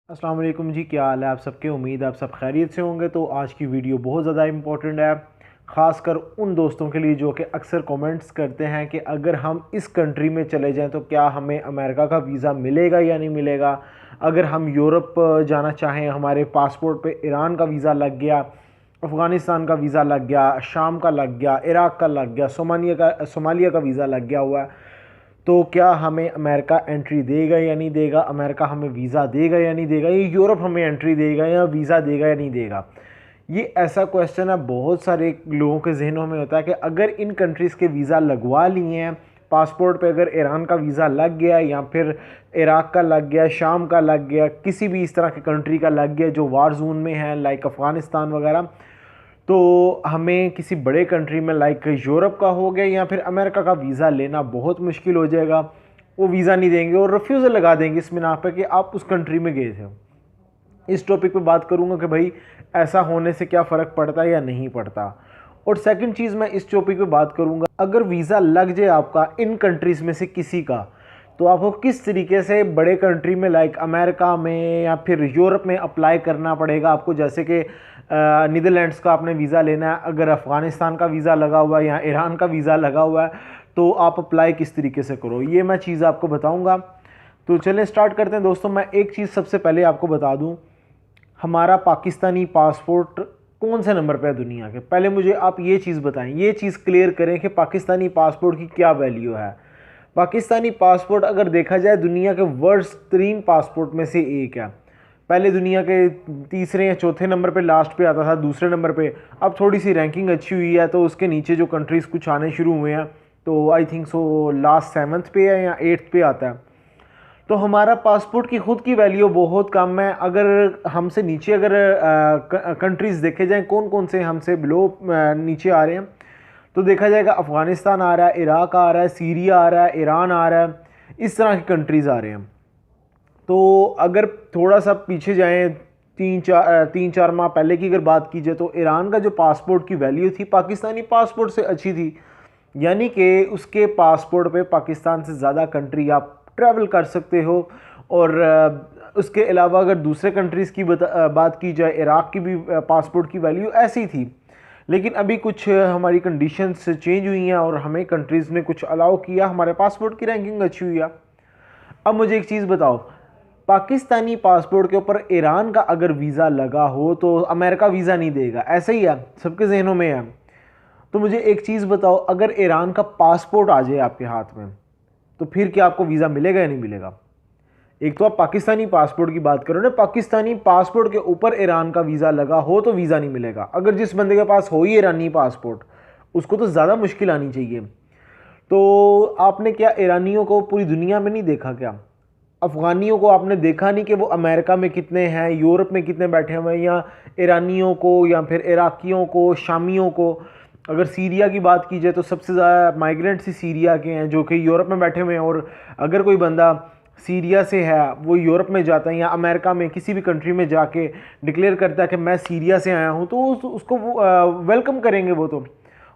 अस्सलाम वालेकुम जी, क्या हाल है आप सबके। उम्मीद है आप सब खैरियत से होंगे। तो आज की वीडियो बहुत ज़्यादा इम्पोर्टेंट है, ख़ासकर उन दोस्तों के लिए जो कि अक्सर कमेंट्स करते हैं कि अगर हम इस कंट्री में चले जाएं तो क्या हमें अमेरिका का वीज़ा मिलेगा या नहीं मिलेगा। अगर हम यूरोप जाना चाहें, हमारे पासपोर्ट पे ईरान का वीज़ा लग गया, अफ़गानिस्तान का वीज़ा लग गया, शाम का लग गया, इराक़ का लग गया, सोमालिया का वीज़ा लग गया हुआ है, तो क्या हमें अमेरिका एंट्री देगा या नहीं देगा। अमेरिका हमें वीज़ा देगा या नहीं देगा। ये यूरोप हमें एंट्री देगा या वीज़ा देगा या नहीं देगा। ये ऐसा क्वेश्चन है बहुत सारे लोगों के जहनों में होता है कि अगर इन कंट्रीज़ के वीज़ा लगवा लिए हैं, पासपोर्ट पे अगर ईरान का वीज़ा लग गया या फिर इराक़ का लग गया, शाम का लग गया, किसी भी इस तरह की कंट्री का लग गया जो वार जोन में है, लाइक अफ़गानिस्तान वगैरह, तो हमें किसी बड़े कंट्री में लाइक यूरोप का हो गया या फिर अमेरिका का वीज़ा लेना बहुत मुश्किल हो जाएगा। वो वीज़ा नहीं देंगे और रिफ्यूज़ल लगा देंगे इस बिना पे कि आप उस कंट्री में गए थे। इस टॉपिक पे बात करूँगा कि भाई ऐसा होने से क्या फ़र्क पड़ता है या नहीं पड़ता। और सेकंड चीज़ मैं इस टॉपिक पे बात करूँगा, अगर वीज़ा लग जाए आपका इन कंट्रीज़ में से किसी का, तो आपको किस तरीके से बड़े कंट्री में लाइक अमेरिका में या फिर यूरोप में अप्लाई करना पड़ेगा आपको। जैसे कि नीदरलैंड्स का आपने वीज़ा लेना है, अगर अफ़गानिस्तान का वीज़ा लगा हुआ है या ईरान का वीज़ा लगा हुआ है, तो आप अप्लाई किस तरीके से करो, ये मैं चीज़ आपको बताऊंगा। तो चलें स्टार्ट करते हैं दोस्तों। मैं एक चीज़ सबसे पहले आपको बता दूं, हमारा पाकिस्तानी पासपोर्ट कौन से नंबर पे है दुनिया के। पहले मुझे आप ये चीज़ बताएं, ये चीज़ क्लियर करें कि पाकिस्तानी पासपोर्ट की क्या वैल्यू है। पाकिस्तानी पासपोर्ट अगर देखा जाए दुनिया के वर्स्ट 3 पासपोर्ट में से एक है। पहले दुनिया के तीसरे या चौथे नंबर पे लास्ट पे आता था, दूसरे नंबर पे। अब थोड़ी सी रैंकिंग अच्छी हुई है तो उसके नीचे जो कंट्रीज़ कुछ आने शुरू हुए हैं, तो I think so last 7th पे है या 8th पे आता है। तो हमारा पासपोर्ट की खुद की वैल्यू बहुत कम है। अगर हमसे नीचे अगर कंट्रीज़ देखे जाएँ कौन कौन से हमसे बिलो नीचे आ रहे हैं, तो देखा जाएगा अफ़गानिस्तान आ रहा है, इराक़ आ रहा है, सीरिया आ रहा है, ईरान आ रहा है, इस तरह की कंट्रीज़ आ रहे हैं। तो अगर थोड़ा सा पीछे जाएं, 3-4 माह पहले की अगर बात की जाए, तो ईरान का जो पासपोर्ट की वैल्यू थी पाकिस्तानी पासपोर्ट से अच्छी थी। यानी कि उसके पासपोर्ट पे पाकिस्तान से ज़्यादा कंट्री आप ट्रैवल कर सकते हो। और उसके अलावा अगर दूसरे कंट्रीज़ की बात की जाए, इराक़ की भी पासपोर्ट की वैल्यू ऐसी थी। लेकिन अभी कुछ हमारी कंडीशंस चेंज हुई हैं और हमें कंट्रीज़ ने कुछ अलाउ किया, हमारे पासपोर्ट की रैंकिंग अच्छी हुई है। अब मुझे एक चीज़ बताओ, पाकिस्तानी पासपोर्ट के ऊपर ईरान का अगर वीज़ा लगा हो तो अमेरिका वीज़ा नहीं देगा, ऐसा ही है, सबके जहनों में है। तो मुझे एक चीज़ बताओ, अगर ईरान का पासपोर्ट आ जाए आपके हाथ में, तो फिर क्या आपको वीज़ा मिलेगा या नहीं मिलेगा। एक तो आप पाकिस्तानी पासपोर्ट की बात करो ना, पाकिस्तानी पासपोर्ट के ऊपर ईरान का वीज़ा लगा हो तो वीज़ा नहीं मिलेगा। अगर जिस बंदे के पास हो ही ईरानी पासपोर्ट, उसको तो ज़्यादा मुश्किल आनी चाहिए। तो आपने क्या ईरानियों को पूरी दुनिया में नहीं देखा क्या? अफ़गानियों को आपने देखा नहीं कि वो अमेरिका में कितने हैं, यूरोप में कितने बैठे हुए हैं, या ईरानियों को या फिर इराकियों को, शामियों को। अगर सीरिया की बात की जाए तो सबसे ज़्यादा माइग्रेंट्स ही सीरिया के हैं जो कि यूरोप में बैठे हुए हैं। और अगर कोई बंदा सीरिया से है, वो यूरोप में जाता है या अमेरिका में किसी भी कंट्री में जाके डिक्लेयर करता है कि मैं सीरिया से आया हूँ, तो उसको वेलकम करेंगे। वो तो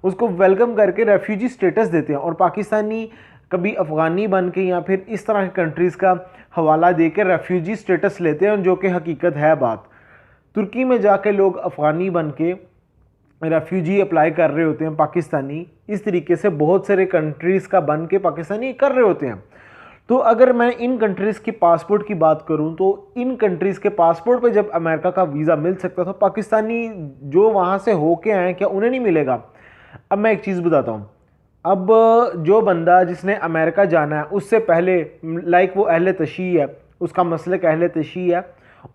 उसको वेलकम करके रेफ्यूजी स्टेटस देते हैं। और पाकिस्तानी कभी अफ़गानी बन के या फिर इस तरह की कंट्रीज़ का हवाला दे के रेफ्यूजी स्टेटस लेते हैं, जो कि हकीकत है बात। तुर्की में जाके लोग अफ़गानी बन के रेफ्यूजी अप्लाई कर रहे होते हैं पाकिस्तानी। इस तरीके से बहुत सारे कंट्रीज़ का बन के पाकिस्तानी कर रहे होते हैं। तो अगर मैं इन कंट्रीज़ की पासपोर्ट की बात करूं, तो इन कंट्रीज़ के पासपोर्ट पे जब अमेरिका का वीज़ा मिल सकता था, पाकिस्तानी जो वहाँ से होके आए क्या उन्हें नहीं मिलेगा। अब मैं एक चीज़ बताता हूँ, अब जो बंदा जिसने अमेरिका जाना है, उससे पहले लाइक वो अहले तशी है, उसका मसलक अहले तशी है,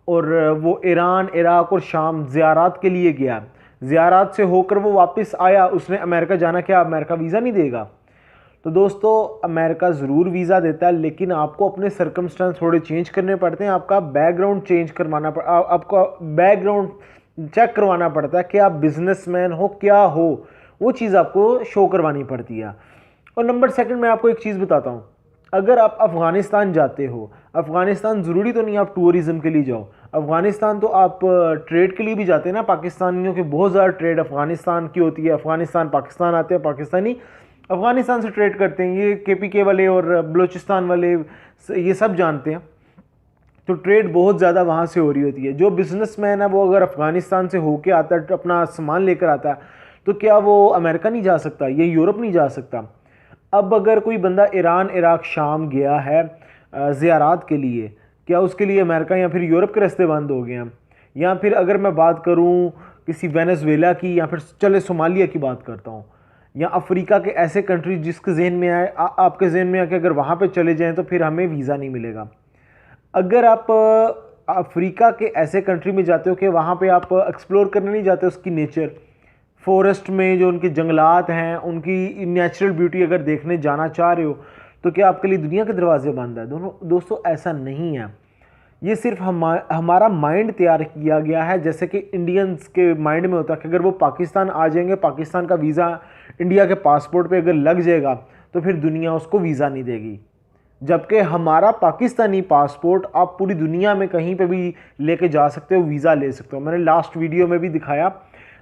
और वो ईरान, इराक़ और शाम ज़ियारत के लिए गया, ज़ियारत से होकर वो वापस आया, उसने अमेरिका जाना, क्या अमेरिका वीज़ा नहीं देगा? तो दोस्तों, अमेरिका ज़रूर वीज़ा देता है, लेकिन आपको अपने सर्कमस्टेंस थोड़े चेंज करने पड़ते हैं। आपका बैकग्राउंड चेंज करवाना आपका बैकग्राउंड चेक करवाना पड़ता है कि आप बिजनेसमैन हो क्या हो, वो चीज़ आपको शो करवानी पड़ती है। और नंबर सेकंड, मैं आपको एक चीज़ बताता हूँ, अगर आप अफ़गानिस्तान जाते हो, अफ़गानिस्तान ज़रूरी तो नहीं आप टूरिज़म के लिए जाओ, अफ़गानिस्तान तो आप ट्रेड के लिए भी जाते हैं ना। पाकिस्तानियों की बहुत ज़्यादा ट्रेड अफ़गानिस्तान की होती है। अफ़गानिस्तान पाकिस्तान आते हैं, पाकिस्तानी अफ़गानिस्तान से ट्रेड करते हैं। ये KPK वाले और बलूचिस्तान वाले ये सब जानते हैं। तो ट्रेड बहुत ज़्यादा वहाँ से हो रही होती है। जो बिजनेसमैन है वो अगर अफ़गानिस्तान से होके आता है, अपना सामान लेकर आता है, तो क्या वो अमेरिका नहीं जा सकता या यूरोप नहीं जा सकता? अब अगर कोई बंदा ईरान, इराक, शाम गया है ज़ियारात के लिए, क्या उसके लिए अमेरिका या फिर यूरोप के रास्ते बंद हो गए हैं? या फिर अगर मैं बात करूं किसी वेनेजुएला की, या फिर चले सोमालिया की बात करता हूं, या अफ्रीका के ऐसे कंट्री जिसके जहन में आए, आपके जहन में आए कि अगर वहाँ पे चले जाएं तो फिर हमें वीज़ा नहीं मिलेगा। अगर आप अफ्रीका के ऐसे कंट्री में जाते हो कि वहाँ पे आप एक्सप्लोर करने नहीं जाते उसकी नेचर, फॉरेस्ट में जो उनके जंगलात हैं, उनकी नेचुरल ब्यूटी अगर देखने जाना चाह रहे हो, तो क्या आपके लिए दुनिया के दरवाजे बंद है? दोस्तों ऐसा नहीं है। ये सिर्फ हमारा माइंड तैयार किया गया है, जैसे कि इंडियंस के माइंड में होता है कि अगर वो पाकिस्तान आ जाएंगे, पाकिस्तान का वीज़ा इंडिया के पासपोर्ट पे अगर लग जाएगा तो फिर दुनिया उसको वीज़ा नहीं देगी। जबकि हमारा पाकिस्तानी पासपोर्ट आप पूरी दुनिया में कहीं पे भी लेके जा सकते हो, वीज़ा ले सकते हो। मैंने लास्ट वीडियो में भी दिखाया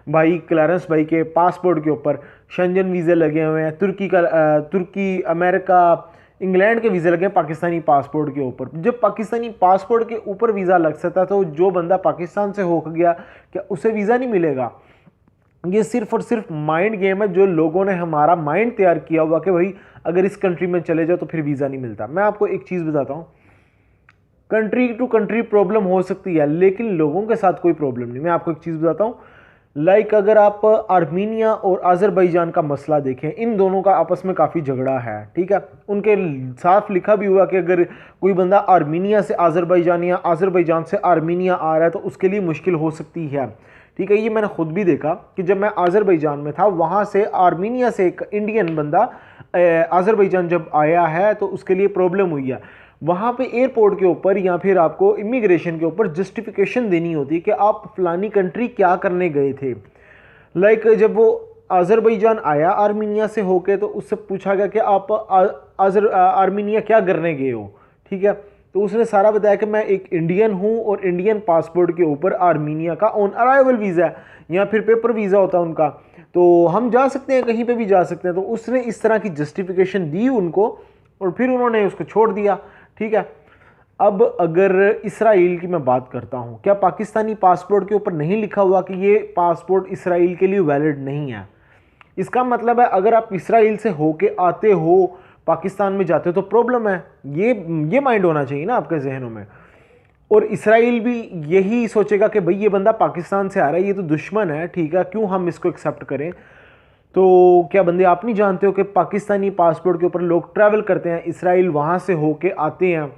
भाई क्लैरेंस भाई के पासपोर्ट के ऊपर शेंजन वीज़े लगे हुए हैं, तुर्की, अमेरिका, इंग्लैंड के वीज़े लगे हैं पाकिस्तानी पासपोर्ट के ऊपर। जब पाकिस्तानी पासपोर्ट के ऊपर वीज़ा लग सकता है, तो जो बंदा पाकिस्तान से होकर गया, क्या उसे वीज़ा नहीं मिलेगा? ये सिर्फ और सिर्फ माइंड गेम है, जो लोगों ने हमारा माइंड तैयार किया हुआ कि भाई अगर इस कंट्री में चले जाओ तो फिर वीज़ा नहीं मिलता। मैं आपको एक चीज़ बताता हूँ, कंट्री टू कंट्री प्रॉब्लम हो सकती है, लेकिन लोगों के साथ कोई प्रॉब्लम नहीं। मैं आपको एक चीज़ बताता हूँ, अगर आप आर्मीनिया और अज़रबैजान का मसला देखें, इन दोनों का आपस में काफ़ी झगड़ा है, ठीक है। उनके साफ लिखा भी हुआ कि अगर कोई बंदा आर्मीनिया से अज़रबैजान या अज़रबैजान से आर्मीनिया आ रहा है तो उसके लिए मुश्किल हो सकती है, ठीक है। ये मैंने खुद भी देखा कि जब मैं अज़रबैजान में था, वहाँ से आर्मीनिया से एक इंडियन बंदा अज़रबैजान जब आया है तो उसके लिए प्रॉब्लम हुई है। वहाँ पे एयरपोर्ट के ऊपर या फिर आपको इमिग्रेशन के ऊपर जस्टिफिकेशन देनी होती है कि आप फलानी कंट्री क्या करने गए थे। जब वो अज़रबैजान आया आर्मीनिया से होके, तो उससे पूछा गया कि आप आर्मीनिया क्या करने गए हो, ठीक है। तो उसने सारा बताया कि मैं एक इंडियन हूँ और इंडियन पासपोर्ट के ऊपर आर्मीनिया का ऑन अराइवल वीज़ा है या फिर पेपर वीज़ा होता है उनका, तो हम जा सकते हैं, कहीं पे भी जा सकते हैं। तो उसने इस तरह की जस्टिफिकेशन दी उनको और फिर उन्होंने उसको छोड़ दिया, ठीक है। अब अगर इसराइल की मैं बात करता हूँ, क्या पाकिस्तानी पासपोर्ट के ऊपर नहीं लिखा हुआ कि ये पासपोर्ट इसराइल के लिए वैलिड नहीं है? इसका मतलब है अगर आप इसराइल से होके आते हो, पाकिस्तान में जाते हो तो प्रॉब्लम है। ये माइंड होना चाहिए ना आपके जहनों में। और इसराइल भी यही सोचेगा कि भाई ये बंदा पाकिस्तान से आ रहा है, ये तो दुश्मन है, ठीक है, क्यों हम इसको एक्सेप्ट करें। तो क्या बंदे आप नहीं जानते हो कि पाकिस्तानी पासपोर्ट के ऊपर लोग ट्रैवल करते हैं, इसराइल वहाँ से होके आते हैं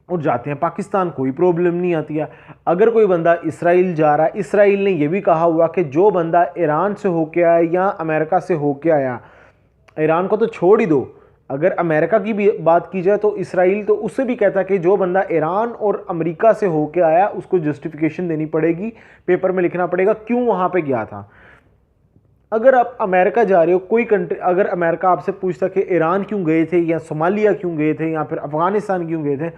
और जाते हैं पाकिस्तान, कोई प्रॉब्लम नहीं आती है। अगर कोई बंदा इसराइल जा रहा है, इसराइल ने यह भी कहा हुआ कि जो बंदा ईरान से होके आया या अमेरिका से होके आया, ईरान को तो छोड़ ही दो, अगर अमेरिका की भी बात की जाए तो इसराइल तो उससे भी कहता है कि जो बंदा ईरान और अमेरिका से होके आया उसको जस्टिफिकेशन देनी पड़ेगी, पेपर में लिखना पड़ेगा क्यों वहाँ पे गया था। अगर आप अमेरिका जा रहे हो, कोई कंट्री, अगर अमेरिका आपसे पूछता कि ईरान क्यों गए थे या सोमालिया क्यों गए थे या फिर अफगानिस्तान क्यों गए थे,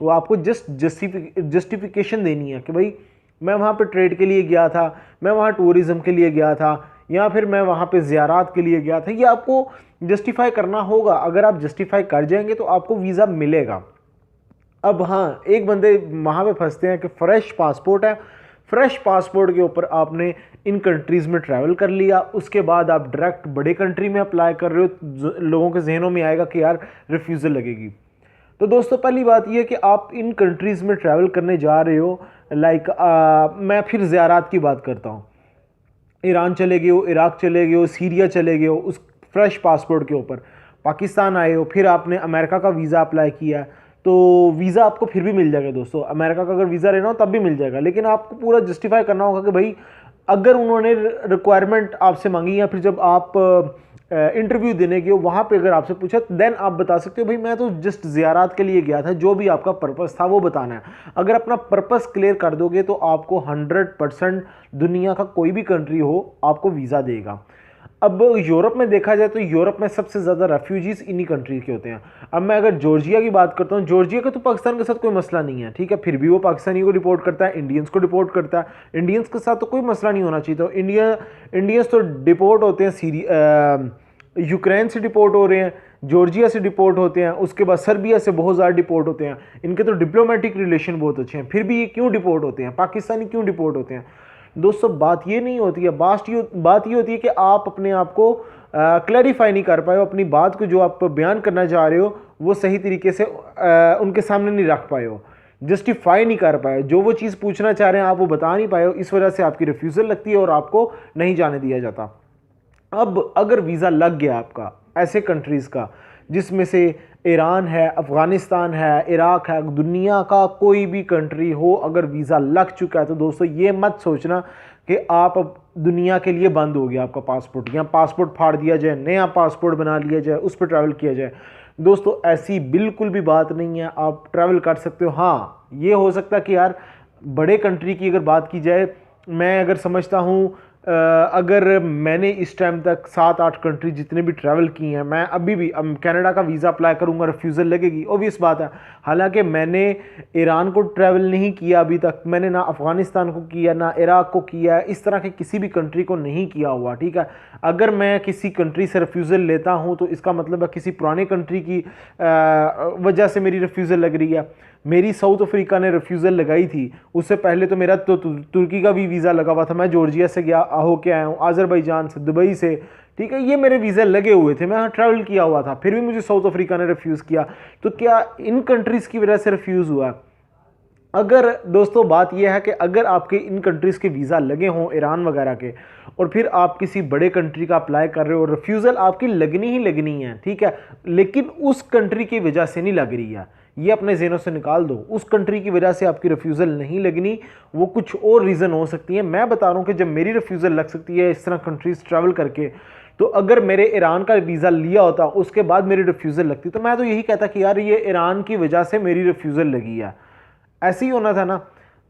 वो आपको जस्टिफिकेशन देनी है कि भाई मैं वहाँ पे ट्रेड के लिए गया था, मैं वहाँ टूरिज़्म के लिए गया था, या फिर मैं वहाँ पे ज़ियारात के लिए गया था। ये आपको जस्टिफाई करना होगा। अगर आप जस्टिफाई कर जाएंगे तो आपको वीज़ा मिलेगा। अब हाँ, एक बंदे वहाँ पे फंसते हैं कि फ्रेश पासपोर्ट है, फ्रेश पासपोर्ट के ऊपर आपने इन कंट्रीज़ में ट्रैवल कर लिया, उसके बाद आप डायरेक्ट बड़े कंट्री में अप्लाई कर रहे हो, लोगों के जहनों में आएगा कि यार रिफ्यूज़ल लगेगी। तो दोस्तों पहली बात यह कि आप इन कंट्रीज़ में ट्रैवल करने जा रहे हो, मैं फिर ज़ियारात की बात करता हूँ, ईरान चले गए हो, इराक चले गए हो, सीरिया चले गए हो, उस फ्रेश पासपोर्ट के ऊपर पाकिस्तान आए हो, फिर आपने अमेरिका का वीज़ा अप्लाई किया, तो वीज़ा आपको फिर भी मिल जाएगा दोस्तों। अमेरिका का अगर वीज़ा लेना हो तब भी मिल जाएगा, लेकिन आपको पूरा जस्टिफाई करना होगा कि भाई अगर उन्होंने रिक्वायरमेंट आपसे मांगी या फिर जब आप इंटरव्यू देने गए हो वहाँ पे अगर आपसे पूछा, देन आप बता सकते हो भाई मैं तो जस्ट ज़ियारात के लिए गया था। जो भी आपका पर्पस था वो बताना है। अगर अपना पर्पस क्लियर कर दोगे तो आपको 100% दुनिया का कोई भी कंट्री हो आपको वीज़ा देगा। अब यूरोप में देखा जाए तो यूरोप में सबसे ज़्यादा रेफ्यूजीज़ इन्हीं कंट्री के होते हैं। अब मैं अगर जॉर्जिया की बात करता हूँ, जॉर्जिया का तो पाकिस्तान के साथ कोई मसला नहीं है, ठीक है, फिर भी वो पाकिस्तानी को रिपोर्ट करता है, इंडियंस को रिपोर्ट करता है। इंडियंस के साथ तो कोई मसला नहीं होना चाहिए। तो इंडियंस तो डिपोर्ट होते हैं यूक्रेन से डिपोर्ट हो रहे हैं, जॉर्जिया से डिपोर्ट होते हैं, उसके बाद सर्बिया से बहुत ज़्यादा डिपोर्ट होते हैं। इनके तो डिप्लोमेटिक रिलेशन बहुत अच्छे हैं, फिर भी ये क्यों डिपोर्ट होते हैं, पाकिस्तानी क्यों डिपोर्ट होते हैं? दोस्तों बात ये नहीं होती है, बात ये होती है कि आप अपने आप को क्लैरिफाई नहीं कर पाए हो, अपनी बात को जो आप बयान करना चाह रहे हो वो सही तरीके से उनके सामने नहीं रख पाए हो, जस्टिफाई नहीं कर पाए, जो वो चीज़ पूछना चाह रहे हैं आप वो बता नहीं पाए हो, इस वजह से आपकी रिफ्यूज़ल लगती है और आपको नहीं जाने दिया जाता। अब अगर वीज़ा लग गया आपका ऐसे कंट्रीज़ का जिसमें से ईरान है, अफ़गानिस्तान है, इराक़ है, दुनिया का कोई भी कंट्री हो, अगर वीज़ा लग चुका है तो दोस्तों ये मत सोचना कि आप अब दुनिया के लिए बंद हो गया आपका पासपोर्ट, या पासपोर्ट फाड़ दिया जाए, नया पासपोर्ट बना लिया जाए, उस पर ट्रैवल किया जाए। दोस्तों ऐसी बिल्कुल भी बात नहीं है, आप ट्रैवल कर सकते हो। हाँ ये हो सकता है कि यार बड़े कंट्री की अगर बात की जाए, मैं अगर समझता हूँ अगर मैंने इस टाइम तक 7-8 कंट्री जितने भी ट्रैवल किए हैं, मैं अभी भी कनाडा का वीज़ा अप्लाई करूंगा, रिफ्यूज़ल लगेगी, ऑब्वियस बात है। हालांकि मैंने ईरान को ट्रैवल नहीं किया अभी तक, मैंने ना अफ़गानिस्तान को किया ना इराक़ को किया, इस तरह के किसी भी कंट्री को नहीं किया हुआ, ठीक है। अगर मैं किसी कंट्री से रिफ्यूज़ल लेता हूँ तो इसका मतलब है किसी पुराने कंट्री की वजह से मेरी रिफ्यूज़ल लग रही है। मेरी साउथ अफ्रीका ने रिफ्यूज़ल लगाई थी, उससे पहले तो मेरा तो तुर्की का भी वीज़ा लगा हुआ था, मैं जॉर्जिया से गया होके आया हूँ, आज़रबाईजान से, दुबई से, ठीक है, ये मेरे वीज़ा लगे हुए थे, मैं ट्रैवल किया हुआ था, फिर भी मुझे साउथ अफ्रीका ने रिफ्यूज़ किया। तो क्या इन कंट्रीज़ की वजह से रिफ्यूज़ हुआ? अगर दोस्तों बात यह है कि अगर आपके इन कंट्रीज़ के वीज़ा लगे हों ईरान वगैरह के, और फिर आप किसी बड़े कंट्री का अप्लाई कर रहे हो, रिफ्यूज़ल आपकी लगनी ही लगनी है, ठीक है, लेकिन उस कंट्री की वजह से नहीं लग रही है, ये अपने ज़हनों से निकाल दो। उस कंट्री की वजह से आपकी रिफ्यूज़ल नहीं लगनी, वो कुछ और रीज़न हो सकती है। मैं बता रहा हूँ कि जब मेरी रिफ्यूज़ल लग सकती है इस तरह कंट्रीज़ ट्रैवल करके, तो अगर मेरे ईरान का वीज़ा लिया होता उसके बाद मेरी रिफ्यूज़ल लगती तो मैं तो यही कहता कि यार ये ईरान की वजह से मेरी रिफ्यूज़ल लगी है, ऐसे ही होना था ना।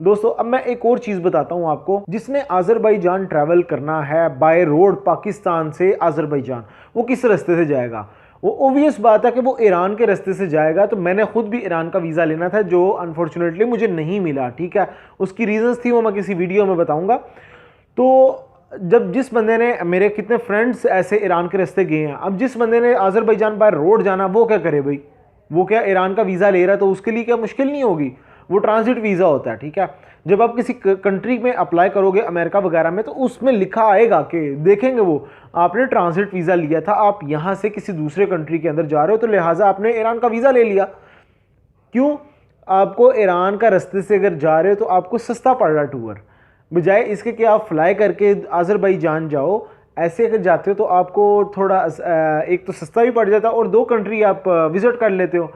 दोस्तों अब मैं एक और चीज़ बताता हूँ आपको, जिसने आज़रबाईजान ट्रैवल करना है बाय रोड पाकिस्तान से आज़रबाईजान, वो किस रास्ते से जाएगा? वो ओबियस बात है कि वो ईरान के रास्ते से जाएगा। तो मैंने खुद भी ईरान का वीज़ा लेना था जो अनफॉर्चुनेटली मुझे नहीं मिला, ठीक है, उसकी रीज़न्स थी वो मैं किसी वीडियो में बताऊँगा। तो जब जिस बंदे ने, मेरे कितने फ्रेंड्स ऐसे ईरान के रास्ते गए हैं, अब जिस बंदे ने आज़रबाईजान बाय रोड जाना वो क्या करे भाई? वो क्या ईरान का वीज़ा ले रहा है तो उसके लिए क्या मुश्किल नहीं होगी? वो ट्रांजिट वीज़ा होता है, ठीक है। जब आप किसी कंट्री में अप्लाई करोगे अमेरिका वगैरह में, तो उसमें लिखा आएगा कि देखेंगे वो आपने ट्रांजिट वीज़ा लिया था, आप यहाँ से किसी दूसरे कंट्री के अंदर जा रहे हो, तो लिहाजा आपने ईरान का वीज़ा ले लिया। क्यों? आपको ईरान का रास्ते से अगर जा रहे हो तो आपको सस्ता पड़ रहा टूर, बजाय इसके कि आप फ्लाई करके आज़रबाईजान जाओ। ऐसे अगर जाते हो तो आपको थोड़ा एक तो सस्ता भी पड़ जाता और 2 कंट्री आप विज़िट कर लेते हो।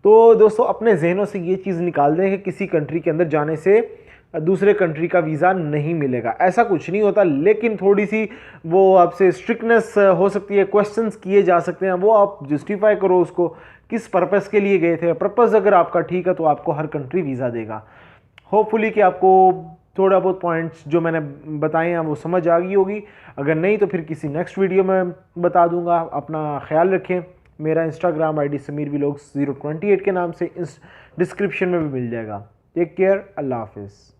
तो दोस्तों अपने जहनों से ये चीज़ निकाल दें कि किसी कंट्री के अंदर जाने से दूसरे कंट्री का वीज़ा नहीं मिलेगा, ऐसा कुछ नहीं होता। लेकिन थोड़ी सी वो आपसे स्ट्रिक्टनेस हो सकती है, क्वेश्चंस किए जा सकते हैं, वो आप जस्टिफाई करो उसको, किस पर्पस के लिए गए थे। पर्पस अगर आपका ठीक है तो आपको हर कंट्री वीज़ा देगा। होपफुली कि आपको थोड़ा बहुत पॉइंट्स जो मैंने बताए हैं वो समझ आ गई होगी, अगर नहीं तो फिर किसी नेक्स्ट वीडियो में बता दूंगा। अपना ख्याल रखें। मेरा इंस्टाग्राम आईडी समीर व्लॉग्स 028 के नाम से इस डिस्क्रिप्शन में भी मिल जाएगा। टेक केयर, अल्लाह हाफिज़।